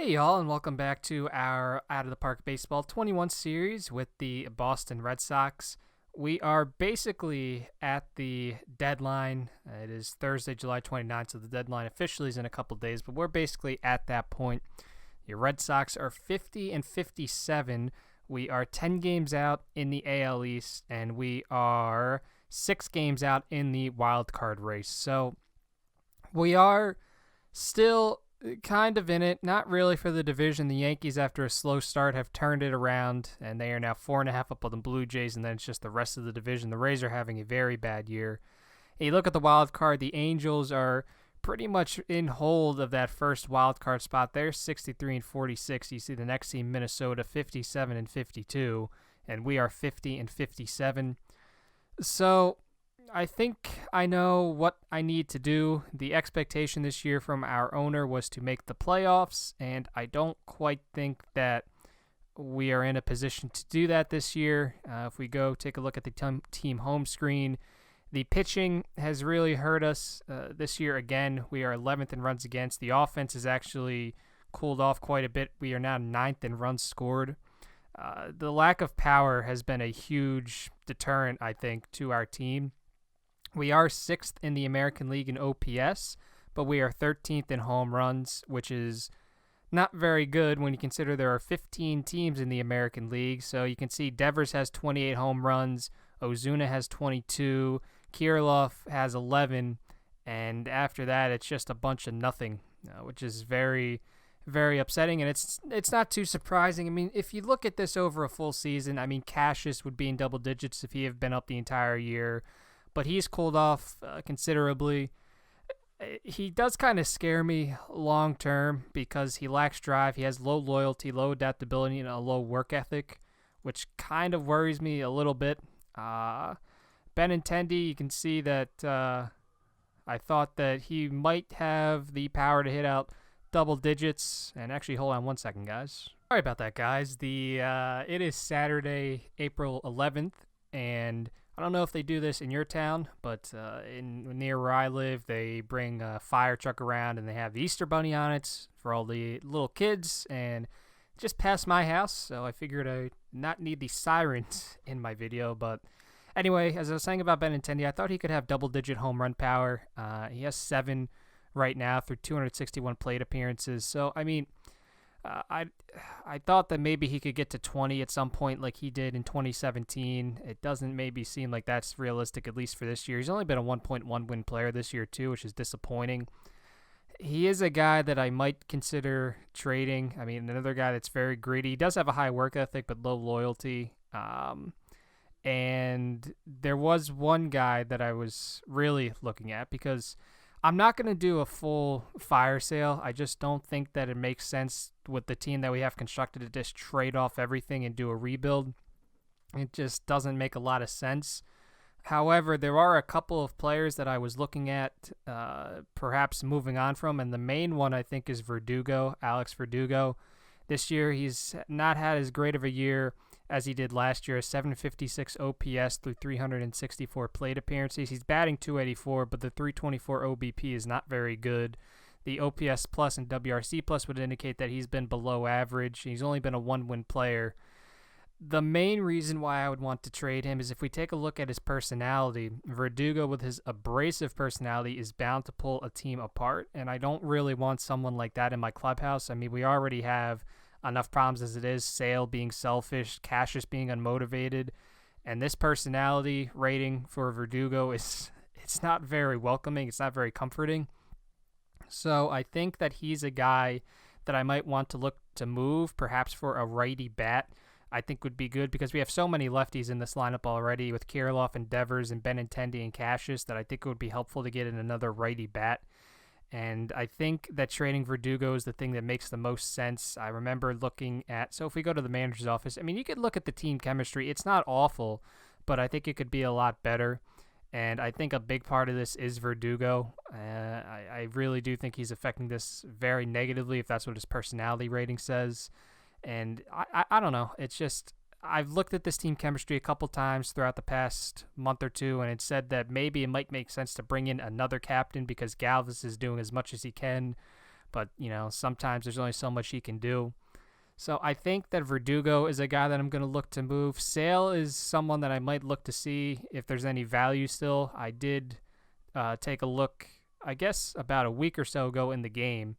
Hey y'all, and welcome back to our Out of the Park Baseball 21 series with the Boston Red Sox. We are basically at the deadline. It is Thursday, July 29th, so the deadline officially is in a couple days, but we're basically at that point. Your Red Sox are 50 and 57. We are 10 games out in the AL East, and we are 6 games out in the wild card race. So we are still kind of in it, not really for the division. The Yankees, after a slow start, have turned it around, and they are now 4.5 up on the Blue Jays, and then it's just the rest of the division. The Rays are having a very bad year. And you look at the wild card, the Angels are pretty much in hold of that first wild card spot. They're 63 and 46. You see the next team, Minnesota, 57 and 52, and we are 50 and 57. So I think I know what I need to do. The expectation this year from our owner was to make the playoffs, and I don't quite think that we are in a position to do that this year. If we go take a look at the team home screen, the pitching has really hurt us this year again. We are 11th in runs against. The offense has actually cooled off quite a bit. We are now 9th in runs scored. The lack of power has been a huge deterrent, I think, to our team. We are 6th in the American League in OPS, but we are 13th in home runs, which is not very good when you consider there are 15 teams in the American League. So you can see Devers has 28 home runs, Ozuna has 22, Kirilloff has 11, and after that it's just a bunch of nothing, which is very, very upsetting, and it's not too surprising. I mean, if you look at this over a full season, I mean, Cassius would be in double digits if he had been up the entire year, but he's cooled off considerably. He does kind of scare me long term because he lacks drive. He has low loyalty, low adaptability, and a low work ethic, which kind of worries me a little bit. Benintendi, you can see that I thought that he might have the power to hit out double digits. And actually, hold on one second, guys. Sorry about that, guys. It is Saturday, April 11th, and I don't know if they do this in your town, but near where I live, they bring a fire truck around, and they have the Easter Bunny on it for all the little kids, and just past my house, so I figured I not need the sirens in my video. But anyway, as I was saying about Benintendi, I thought he could have double-digit home run power. He has 7 right now through 261 plate appearances, so I mean, I thought that maybe he could get to 20 at some point like he did in 2017. It doesn't maybe seem like that's realistic, at least for this year. He's only been a 1.1 win player this year too, which is disappointing. He is a guy that I might consider trading. I mean, another guy that's very greedy. He does have a high work ethic but low loyalty. And there was one guy that I was really looking at because I'm not going to do a full fire sale. I just don't think that it makes sense with the team that we have constructed to just trade off everything and do a rebuild. It just doesn't make a lot of sense. However, there are a couple of players that I was looking at perhaps moving on from, and the main one I think is Verdugo, Alex Verdugo. This year he's not had as great of a year as he did last year, a 756 OPS through 364 plate appearances. He's batting .284, but the 324 OBP is not very good. The OPS plus and WRC plus would indicate that he's been below average. He's only been a 1-win player. The main reason why I would want to trade him is if we take a look at his personality, Verdugo with his abrasive personality is bound to pull a team apart, and I don't really want someone like that in my clubhouse. I mean, we already have enough problems as it is, Sale being selfish, Cassius being unmotivated, and this personality rating for Verdugo it's not very welcoming, it's not very comforting. So I think that he's a guy that I might want to look to move, perhaps for a righty bat. I think would be good because we have so many lefties in this lineup already with Kirilloff and Devers and Benintendi and Cassius that I think it would be helpful to get in another righty bat. And I think that trading Verdugo is the thing that makes the most sense. I remember looking at, so if we go to the manager's office, I mean, you could look at the team chemistry. It's not awful, but I think it could be a lot better. And I think a big part of this is Verdugo. I really do think he's affecting this very negatively, if that's what his personality rating says. And I don't know. It's just, I've looked at this team chemistry a couple times throughout the past month or two, and it said that maybe it might make sense to bring in another captain because Galvis is doing as much as he can. but sometimes there's only so much he can do. So I think that Verdugo is a guy that I'm going to look to move. Sale is someone that I might look to see if there's any value still. I did take a look, I guess, about a week or so ago in the game,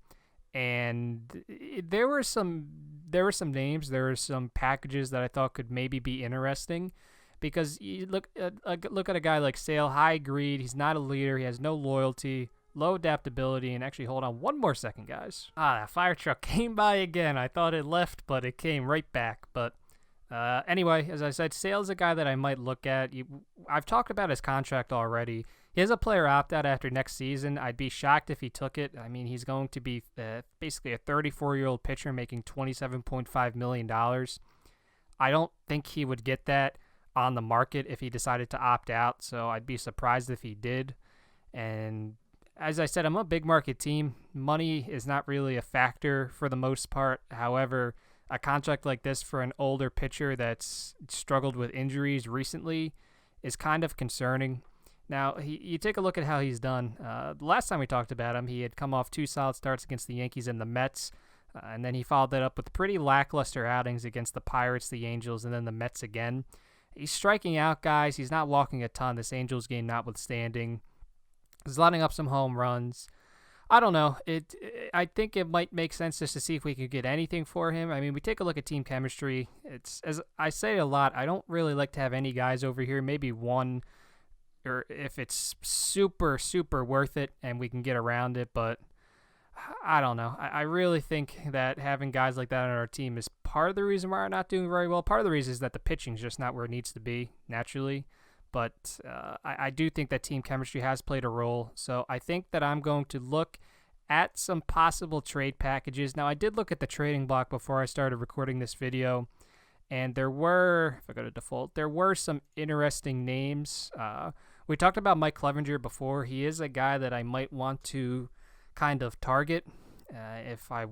and there were some names, there were some packages that I thought could maybe be interesting, because you look at a guy like Sale, high greed, he's not a leader, he has no loyalty, low adaptability, and actually, hold on one more second, guys. That fire truck came by again. I thought it left, but it came right back. But anyway, as I said, Sale's a guy that I might look at. I've talked about his contract already. He has a player opt-out after next season. I'd be shocked if he took it. I mean, he's going to be basically a 34-year-old pitcher making $27.5 million. I don't think he would get that on the market if he decided to opt out, so I'd be surprised if he did. And as I said, I'm a big market team. Money is not really a factor for the most part. However, a contract like this for an older pitcher that's struggled with injuries recently is kind of concerning. Now, you take a look at how he's done. The last time we talked about him, he had come off 2 solid starts against the Yankees and the Mets, and then he followed that up with pretty lackluster outings against the Pirates, the Angels, and then the Mets again. He's striking out guys. He's not walking a ton, this Angels game notwithstanding. He's lining up some home runs. I don't know. I think it might make sense just to see if we could get anything for him. I mean, we take a look at team chemistry. It's, as I say a lot, I don't really like to have any guys over here, maybe one, or if it's super, super worth it and we can get around it, but I don't know. I really think that having guys like that on our team is part of the reason why we're not doing very well. Part of the reason is that the pitching's just not where it needs to be, naturally. But I do think that team chemistry has played a role. So I think that I'm going to look at some possible trade packages. Now, I did look at the trading block before I started recording this video, and there were, if I go to default, there were some interesting names. We talked about Mike Clevenger before. He is a guy that I might want to kind of target if I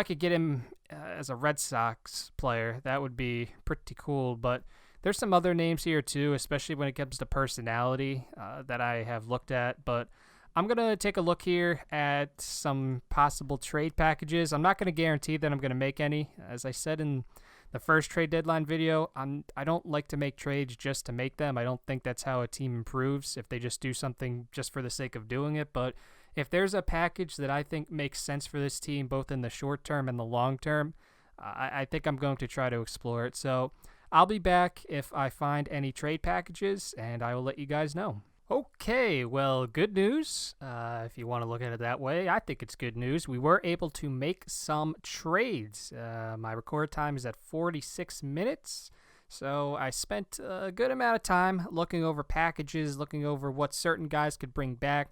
could get him as a Red Sox player. That would be pretty cool. But there's some other names here too, especially when it comes to personality that I have looked at. But I'm going to take a look here at some possible trade packages. I'm not going to guarantee that I'm going to make any. As I said in the first trade deadline video, I don't like to make trades just to make them. I don't think that's how a team improves, if they just do something just for the sake of doing it. But if there's a package that I think makes sense for this team, both in the short term and the long term, I think I'm going to try to explore it. So I'll be back if I find any trade packages, and I will let you guys know. Okay, well, good news, if you want to look at it that way. I think it's good news. We were able to make some trades. My record time is at 46 minutes, so I spent a good amount of time looking over packages, looking over what certain guys could bring back,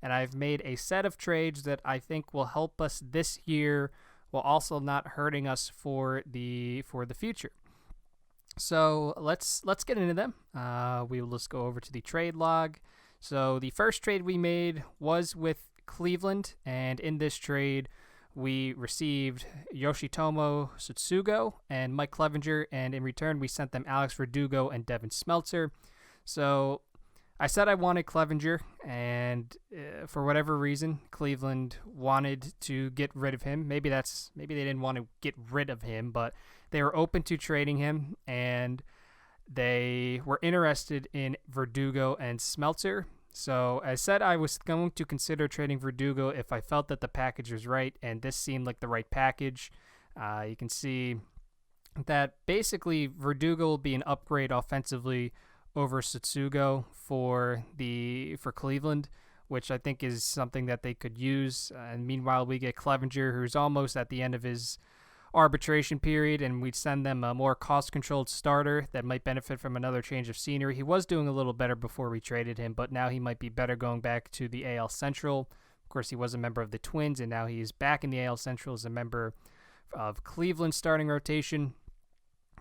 and I've made a set of trades that I think will help us this year while also not hurting us for the future. So let's get into them. We will just go over to the trade log. So the first trade we made was with Cleveland, and in this trade we received Yoshitomo Tsutsugo and Mike Clevenger, and in return we sent them Alex Verdugo and Devin Smeltzer. So I said I wanted Clevenger, and for whatever reason, Cleveland wanted to get rid of him. Maybe they didn't want to get rid of him, but they were open to trading him, and they were interested in Verdugo and Smeltzer. So I said I was going to consider trading Verdugo if I felt that the package was right, and this seemed like the right package. You can see that basically Verdugo will be an upgrade offensively over Tsutsugo for Cleveland, which I think is something that they could use. And meanwhile, we get Clevenger, who's almost at the end of his arbitration period, and we'd send them a more cost-controlled starter that might benefit from another change of scenery. He was doing a little better before we traded him, but now he might be better going back to the AL Central. Of course, he was a member of the Twins, and now he's back in the AL Central as a member of Cleveland's starting rotation.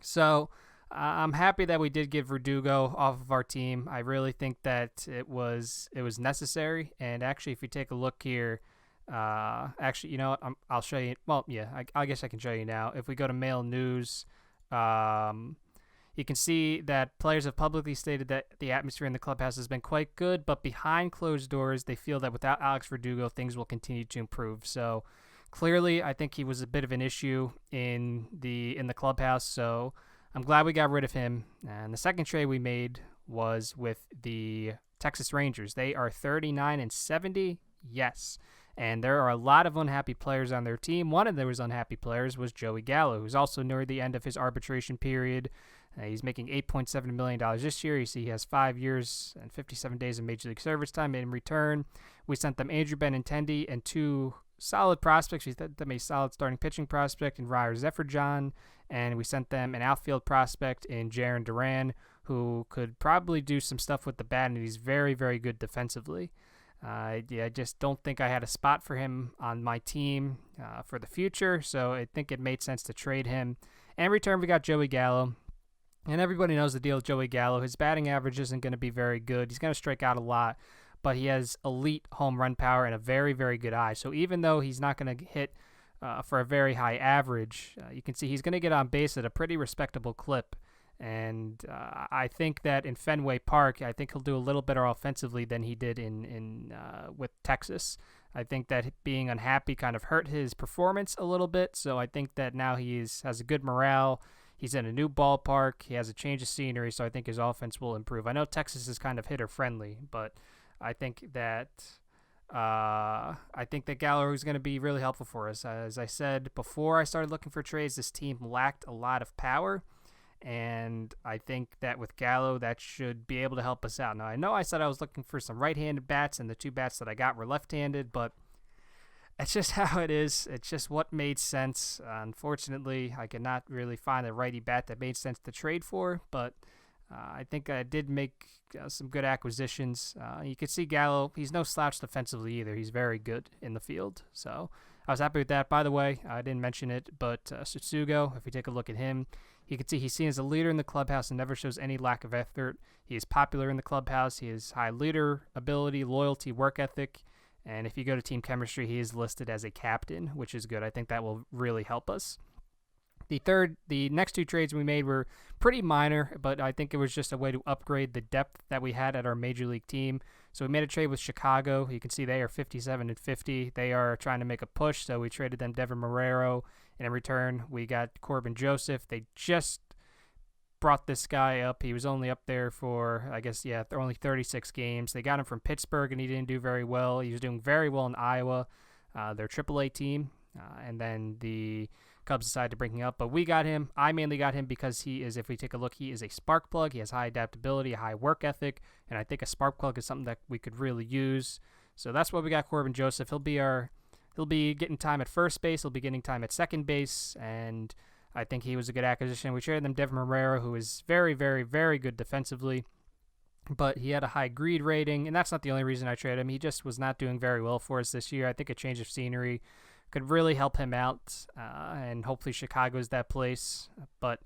So I'm happy that we did get Verdugo off of our team. I really think that it was necessary, and actually, if you take a look here, actually, you know what? I'll show you. Well, yeah, I guess I can show you now. If we go to mail news, You can see that players have publicly stated that the atmosphere in the clubhouse has been quite good, but behind closed doors, they feel that without Alex Verdugo, things will continue to improve. So clearly, I think he was a bit of an issue in the clubhouse. So I'm glad we got rid of him. And the second trade we made was with the Texas Rangers. They are 39-70. Yes. And there are a lot of unhappy players on their team. One of those unhappy players was Joey Gallo, who's also near the end of his arbitration period. He's making $8.7 million this year. You see he has 5 years and 57 days of Major League service time. In return, we sent them Andrew Benintendi and 2 solid prospects. We sent them a solid starting pitching prospect in Ryer Zephyr-John, and we sent them an outfield prospect in Jarren Duran, who could probably do some stuff with the bat, and he's very, very good defensively. I just don't think I had a spot for him on my team for the future, so I think it made sense to trade him. And in return, we got Joey Gallo. And everybody knows the deal with Joey Gallo. His batting average isn't going to be very good. He's going to strike out a lot, but he has elite home run power and a very, very good eye. So even though he's not going to hit for a very high average, you can see he's going to get on base at a pretty respectable clip. And I think that in Fenway Park, I think he'll do a little better offensively than he did in with Texas. I think that being unhappy kind of hurt his performance a little bit. So I think that now he has a good morale. He's in a new ballpark. He has a change of scenery, so I think his offense will improve. I know Texas is kind of hitter-friendly, but I think that Gallo is going to be really helpful for us. As I said before I started looking for trades, this team lacked a lot of power, and I think that with Gallo, that should be able to help us out. Now, I know I said I was looking for some right-handed bats, and the 2 bats that I got were left-handed, but it's just how it is. It's just what made sense. Unfortunately, I could not really find a righty bat that made sense to trade for, but I think I did make some good acquisitions. You can see Gallo, he's no slouch defensively either. He's very good in the field, so I was happy with that. By the way, I didn't mention it, but Tsutsugo, if we take a look at him, you can see he's seen as a leader in the clubhouse and never shows any lack of effort. He is popular in the clubhouse. He has high leader ability, loyalty, work ethic. And if you go to team chemistry, he is listed as a captain, which is good. I think that will really help us. The next 2 trades we made were pretty minor, but I think it was just a way to upgrade the depth that we had at our major league team. So we made a trade with Chicago. You can see they are 57-50. They are trying to make a push, so we traded them Devin Marrero, and in return, we got Corbin Joseph. They just brought this guy up. He was only up there for, only 36 games. They got him from Pittsburgh, and he didn't do very well. He was doing very well in Iowa, their AAA team, and then the Cubs decided to bring him up. But we got him. I mainly got him because he is, if we take a look, he is a spark plug. He has high adaptability, a high work ethic, and I think a spark plug is something that we could really use. So that's why we got Corbin Joseph. He'll be getting time at first base. He'll be getting time at second base, and I think he was a good acquisition. We traded them Devin Marrero, who is very, very, very good defensively, but he had a high greed rating, and that's not the only reason I traded him. He just was not doing very well for us this year. I think a change of scenery could really help him out, and hopefully Chicago's that place. But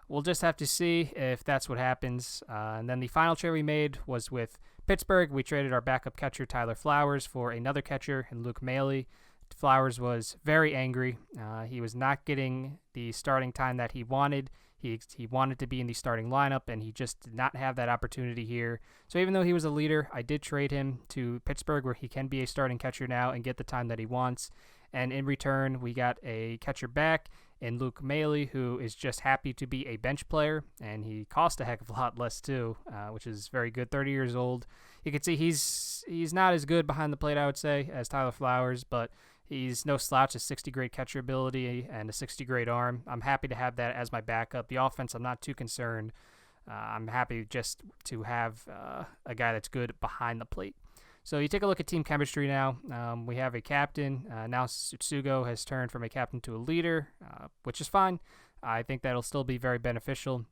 we'll just have to see if that's what happens. And then the final trade we made was with Pittsburgh. We traded our backup catcher, Tyler Flowers, for another catcher in Luke Maile. Flowers was very angry. He was not getting the starting time that he wanted. He wanted to be in the starting lineup, and he just did not have that opportunity here. So even though he was a leader, I did trade him to Pittsburgh, where he can be a starting catcher now and get the time that he wants. And in return, we got a catcher back in Luke Maile, who is just happy to be a bench player, and he cost a heck of a lot less too, which is very good. 30 years old. You can see he's not as good behind the plate, I would say, as Tyler Flowers, but he's no slouch, a 60 grade catcher ability and a 60 grade arm. I'm happy to have that as my backup. The offense, I'm not too concerned. I'm happy just to have a guy that's good behind the plate. So you take a look at team chemistry now. We have a captain. Now Tsutsugo has turned from a captain to a leader, which is fine. I think that'll still be very beneficial.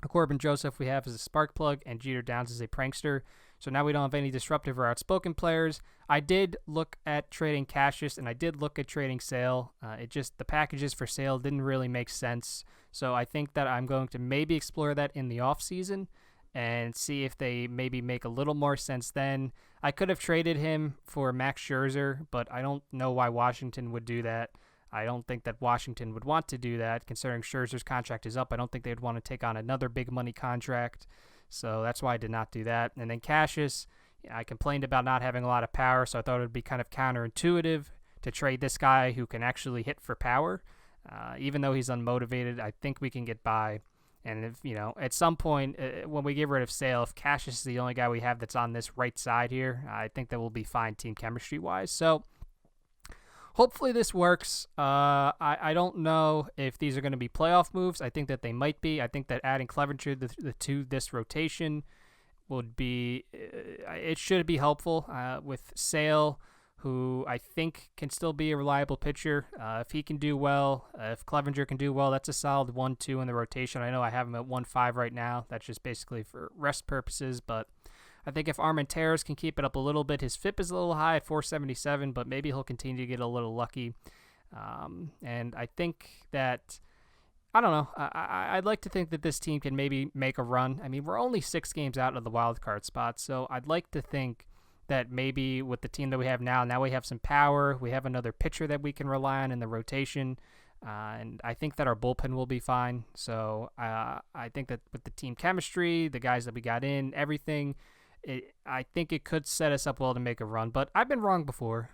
Corbin Joseph we have as a spark plug, and Jeter Downs as a prankster. So now we don't have any disruptive or outspoken players. I did look at trading Cassius, and I did look at trading Sale. The packages for Sale didn't really make sense. So I think that I'm going to maybe explore that in the offseason and see if they maybe make a little more sense then. I could have traded him for Max Scherzer, but I don't know why Washington would do that. I don't think that Washington would want to do that, considering Scherzer's contract is up. I don't think they'd want to take on another big money contract. So that's why I did not do that. And then Cassius, I complained about not having a lot of power, so I thought it would be kind of counterintuitive to trade this guy who can actually hit for power. Even though he's unmotivated, I think we can get by. And if, at some point when we get rid of Sale, if Cassius is the only guy we have that's on this right side here, I think that we'll be fine team chemistry wise. So hopefully this works. I don't know if these are going to be playoff moves. I think that they might be. I think that adding Clevenger to this rotation would be, it should be helpful with Sale, who I think can still be a reliable pitcher. If he can do well, if Clevenger can do well, that's a solid 1-2 in the rotation. I know I have him at 1-5 right now. That's just basically for rest purposes, but I think if Armenteros can keep it up a little bit, his FIP is a little high at 477, but maybe he'll continue to get a little lucky. And I think that, I don't know, I'd like to think that this team can maybe make a run. I mean, we're only 6 games out of the wild card spot, so I'd like to think that maybe with the team that we have now we have some power. We have another pitcher that we can rely on in the rotation. And I think that our bullpen will be fine. So I think that with the team chemistry, the guys that we got in, everything, I think it could set us up well to make a run. But I've been wrong before.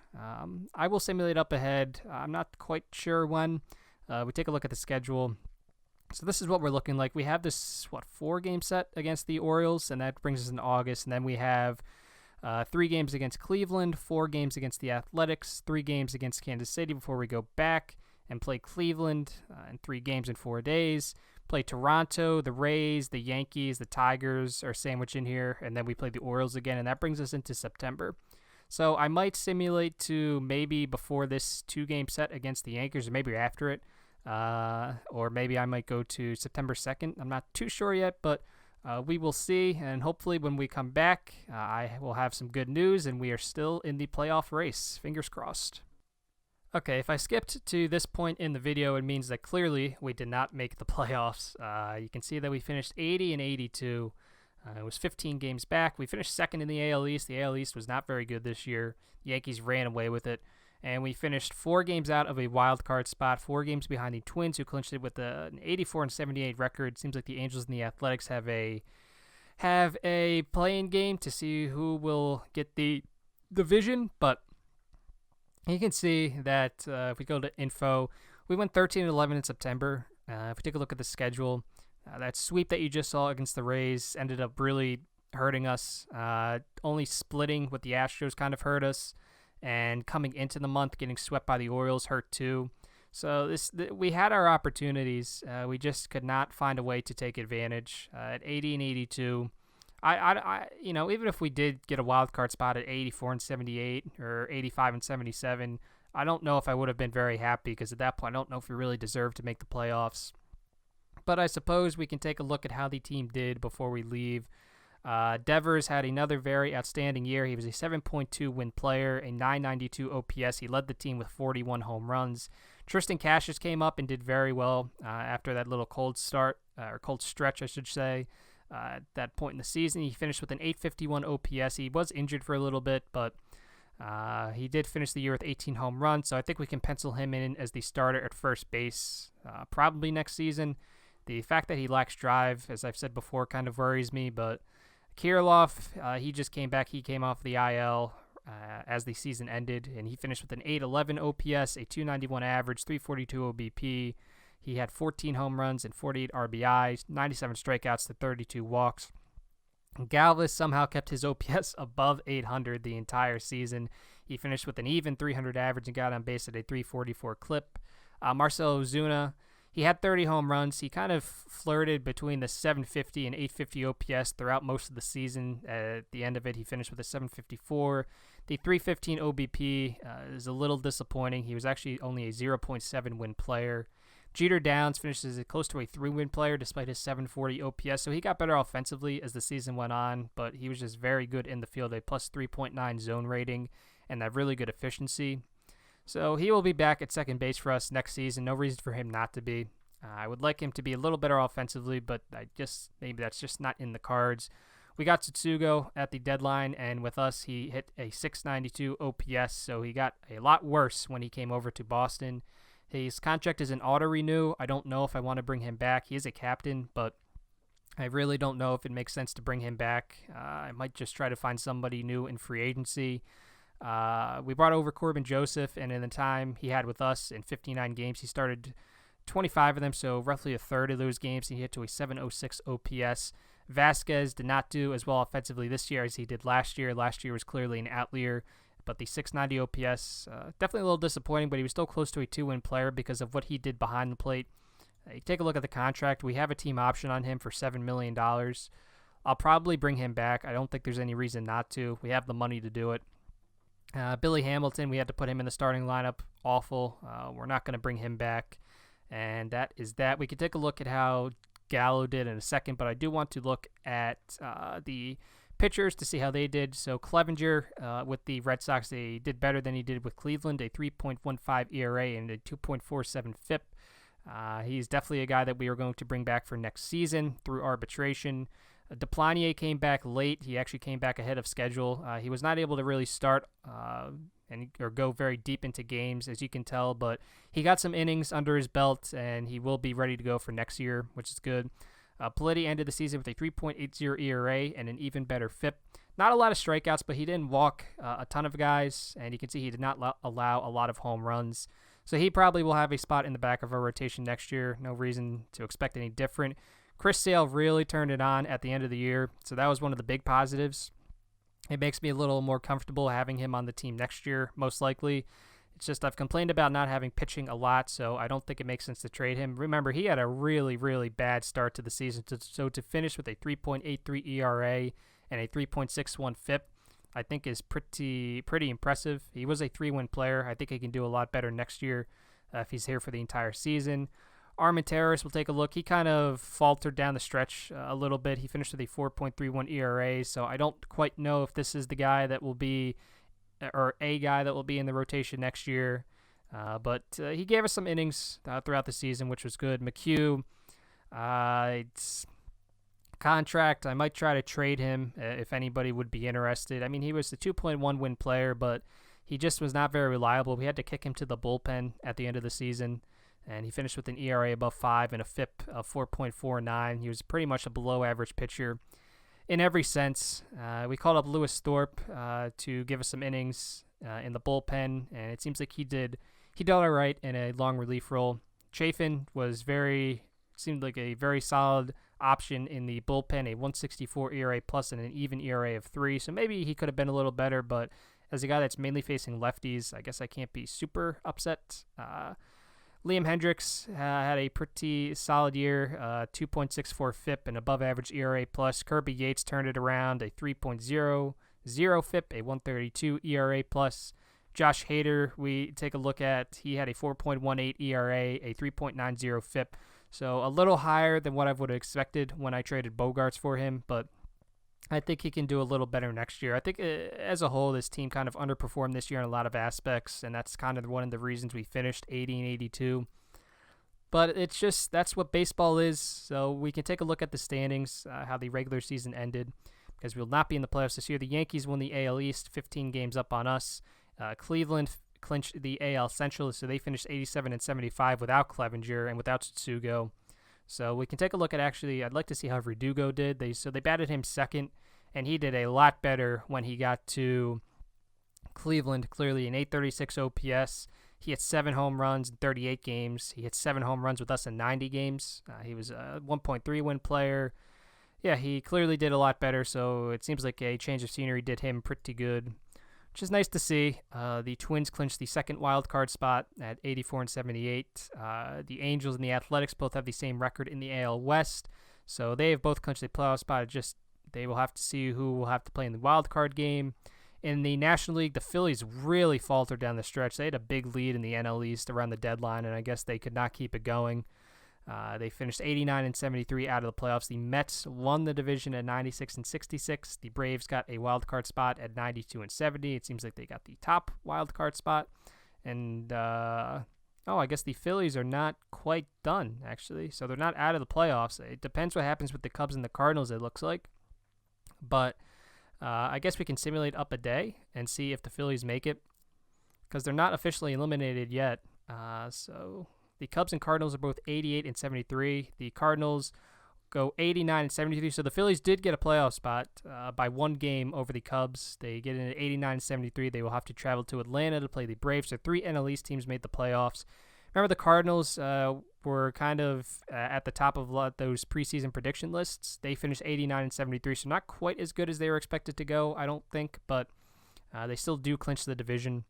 I will simulate up ahead. I'm not quite sure when. We take a look at the schedule. So this is what we're looking like. We have this, 4-game set against the Orioles, and that brings us into August. And then we have 3 games against Cleveland, 4 games against the Athletics, 3 games against Kansas City before we go back and play Cleveland in 3 games in 4 days. Play Toronto, the Rays, the Yankees, the Tigers are sandwiched in here, and then we play the Orioles again, and that brings us into September. So I might simulate to maybe before this 2-game set against the Yankees, or maybe after it, or maybe I might go to September 2nd. I'm not too sure yet, but we will see, and hopefully when we come back, I will have some good news, and we are still in the playoff race. Fingers crossed. Okay, if I skipped to this point in the video, it means that clearly we did not make the playoffs. You can see that we finished 80 and 82. It was 15 games back. We finished second in the AL East. The AL East was not very good this year. The Yankees ran away with it. And we finished 4 games out of a wild card spot, 4 games behind the Twins, who clinched it with an 84 and 78 record. Seems like the Angels and the Athletics have a play-in game to see who will get the division. But you can see that if we go to info, we went 13-11 in September. If we take a look at the schedule, that sweep that you just saw against the Rays ended up really hurting us. Only splitting with the Astros kind of hurt us. And coming into the month, getting swept by the Orioles hurt too. So we had our opportunities. We just could not find a way to take advantage. At 80 and 82, I even if we did get a wild card spot at 84 and 78 or 85 and 77, I don't know if I would have been very happy, because at that point I don't know if we really deserved to make the playoffs. But I suppose we can take a look at how the team did before we leave. Devers had another very outstanding year. He was a 7.2 win player, a 992 OPS. He led the team with 41 home runs. Tristan Cassius came up and did very well after that little cold stretch, I should say. At that point in the season, he finished with an 851 OPS. He was injured for a little bit, but he did finish the year with 18 home runs, so I think we can pencil him in as the starter at first base probably next season. The fact that he lacks drive, as I've said before, kind of worries me, but Kirilloff, he just came back. He came off the IL as the season ended, and he finished with an 811 OPS, a 291 average, 342 OBP. He had 14 home runs and 48 RBIs, 97 strikeouts to 32 walks. Galvis somehow kept his OPS above 800 the entire season. He finished with an even 300 average and got on base at a 344 clip. Marcell Ozuna, he had 30 home runs. He kind of flirted between the 750 and 850 OPS throughout most of the season. At the end of it, he finished with a 754. The 315 OBP is a little disappointing. He was actually only a 0.7 win player. Jeter Downs finished as close to a 3-win player despite his 740 OPS, so he got better offensively as the season went on, but he was just very good in the field, a plus 3.9 zone rating, and that really good efficiency. So he will be back at second base for us next season. No reason for him not to be. I would like him to be a little better offensively, but maybe that's just not in the cards. We got Tsutsugo at the deadline, and with us, he hit a 692 OPS, so he got a lot worse when he came over to Boston. His contract is an auto-renew. I don't know if I want to bring him back. He is a captain, but I really don't know if it makes sense to bring him back. I might just try to find somebody new in free agency. We brought over Corbin Joseph, and in the time he had with us in 59 games, he started 25 of them, so roughly a third of those games he hit to a 706 OPS. Vasquez did not do as well offensively this year as he did last year. Last year was clearly an outlier, but the 690 OPS, definitely a little disappointing, but he was still close to a 2-win player because of what he did behind the plate. You take a look at the contract. We have a team option on him for $7 million. I'll probably bring him back. I don't think there's any reason not to. We have the money to do it. Billy Hamilton, we had to put him in the starting lineup. Awful. We're not going to bring him back. And that is that. We can take a look at how Gallo did in a second, but I do want to look at the pitchers to see how they did. So Clevenger with the Red Sox, they did better than he did with Cleveland, a 3.15 ERA and a 2.47 FIP. He's definitely a guy that we are going to bring back for next season through arbitration. Deplanier came back late. He actually came back ahead of schedule. He was not able to really start or go very deep into games, as you can tell, but he got some innings under his belt, and he will be ready to go for next year, which is good. Paletti ended the season with a 3.80 ERA and an even better FIP. Not a lot of strikeouts, but he didn't walk a ton of guys, and you can see he did not allow a lot of home runs. So he probably will have a spot in the back of our rotation next year. No reason to expect any different. Chris Sale really turned it on at the end of the year, so that was one of the big positives. It makes me a little more comfortable having him on the team next year, most likely. It's just I've complained about not having pitching a lot, so I don't think it makes sense to trade him. Remember, he had a really, really bad start to the season, so to finish with a 3.83 ERA and a 3.61 FIP, I think is pretty impressive. He was a 3-win player. I think he can do a lot better next year if he's here for the entire season. Armenteros, we'll take a look. He kind of faltered down the stretch a little bit. He finished with a 4.31 ERA, so I don't quite know if this is the guy that will be, or a guy that will be in the rotation next year. But he gave us some innings throughout the season, which was good. McHugh, it's contract. I might try to trade him if anybody would be interested. I mean, he was the 2.1 win player, but he just was not very reliable. We had to kick him to the bullpen at the end of the season, and he finished with an ERA above 5 and a FIP of 4.49. He was pretty much a below-average pitcher in every sense. We called up Lewis Thorpe to give us some innings in the bullpen, and it seems like he did all right in a long relief role. Chafin seemed like a very solid option in the bullpen, a 164 ERA plus and an even ERA of 3. So maybe he could have been a little better, but as a guy that's mainly facing lefties, I guess I can't be super upset. Liam Hendricks had a pretty solid year, 2.64 FIP and above average ERA plus. Kirby Yates turned it around, a 3.00 FIP, a 132 ERA plus. Josh Hader, we take a look at, he had a 4.18 ERA, a 3.90 FIP. So a little higher than what I would have expected when I traded Bogarts for him, but I think he can do a little better next year. I think as a whole, this team kind of underperformed this year in a lot of aspects, and that's kind of one of the reasons we finished 80 and 82. But it's just, that's what baseball is. So we can take a look at the standings, how the regular season ended, because we will not be in the playoffs this year. The Yankees won the AL East, 15 games up on us. Cleveland clinched the AL Central, so they finished 87 and 75 without Clevenger and without Tsugo. So we can take a look at, actually, I'd like to see how Verdugo did. They batted him second, and he did a lot better when he got to Cleveland, clearly an 836 OPS. He hit 7 home runs in 38 games. He hit 7 home runs with us in 90 games. He was a 1.3 win player. Yeah, he clearly did a lot better, so it seems like a change of scenery did him pretty good, which is nice to see. The Twins clinched the second wild card spot at 84 and 78. The Angels and the Athletics both have the same record in the AL West, so they have both clinched the playoff spot. They will have to see who will have to play in the wild card game. In the National League, the Phillies really faltered down the stretch. They had a big lead in the NL East around the deadline, and I guess they could not keep it going. They finished 89 and 73 out of the playoffs. The Mets won the division at 96 and 66. The Braves got a wild card spot at 92 and 70. It seems like they got the top wild card spot. And I guess the Phillies are not quite done, actually. So they're not out of the playoffs. It depends what happens with the Cubs and the Cardinals, it looks like. But I guess we can simulate up a day and see if the Phillies make it, because they're not officially eliminated yet. So the Cubs and Cardinals are both 88 and 73. The Cardinals go 89 and 73. So the Phillies did get a playoff spot by one game over the Cubs. They get in at 89 and 73. They will have to travel to Atlanta to play the Braves. So 3 NL East teams made the playoffs. Remember, the Cardinals were kind of at the top of those preseason prediction lists. They finished 89 and 73, so not quite as good as they were expected to go, I don't think, but they still do clinch the division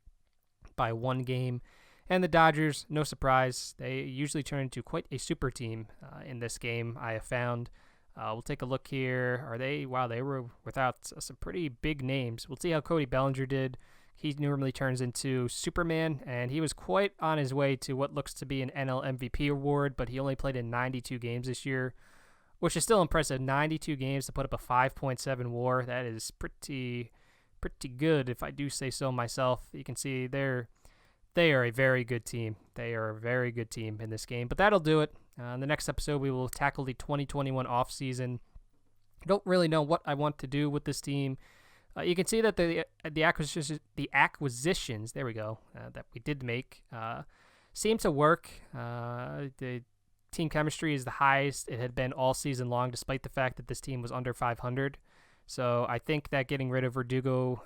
by one game. And the Dodgers, no surprise, they usually turn into quite a super team in this game, I have found. We'll take a look here. Wow, they were without some pretty big names. We'll see how Cody Bellinger did. He normally turns into Superman, and he was quite on his way to what looks to be an NL MVP award, but he only played in 92 games this year, which is still impressive. 92 games to put up a 5.7 WAR. That is pretty good, if I do say so myself. You can see they are a very good team. They are a very good team in this game. But that'll do it. In the next episode, we will tackle the 2021 offseason. I don't really know what I want to do with this team. You can see that the acquisitions, there we go, that we did make seem to work. The team chemistry is the highest it had been all season long, despite the fact that this team was under 500. So I think that getting rid of Verdugo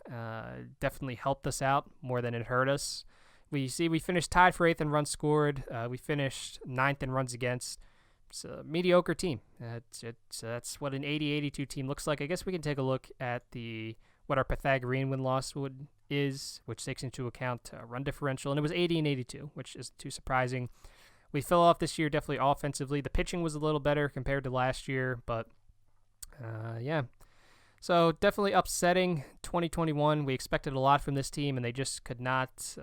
definitely helped us out more than it hurt us. We finished tied for 8th in runs scored. We finished 9th in runs against. It's a mediocre team. That's what an 80-82 team looks like. I guess we can take a look at what our Pythagorean win-loss is, which takes into account run differential, and it was 80 and 82, which isn't too surprising. We fell off this year definitely offensively. The pitching was a little better compared to last year, but yeah. So definitely upsetting 2021. We expected a lot from this team, and they just could not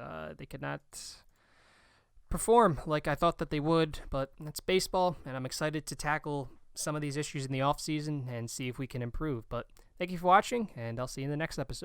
perform like I thought that they would, but it's baseball, and I'm excited to tackle some of these issues in the offseason and see if we can improve. But thank you for watching, and I'll see you in the next episode.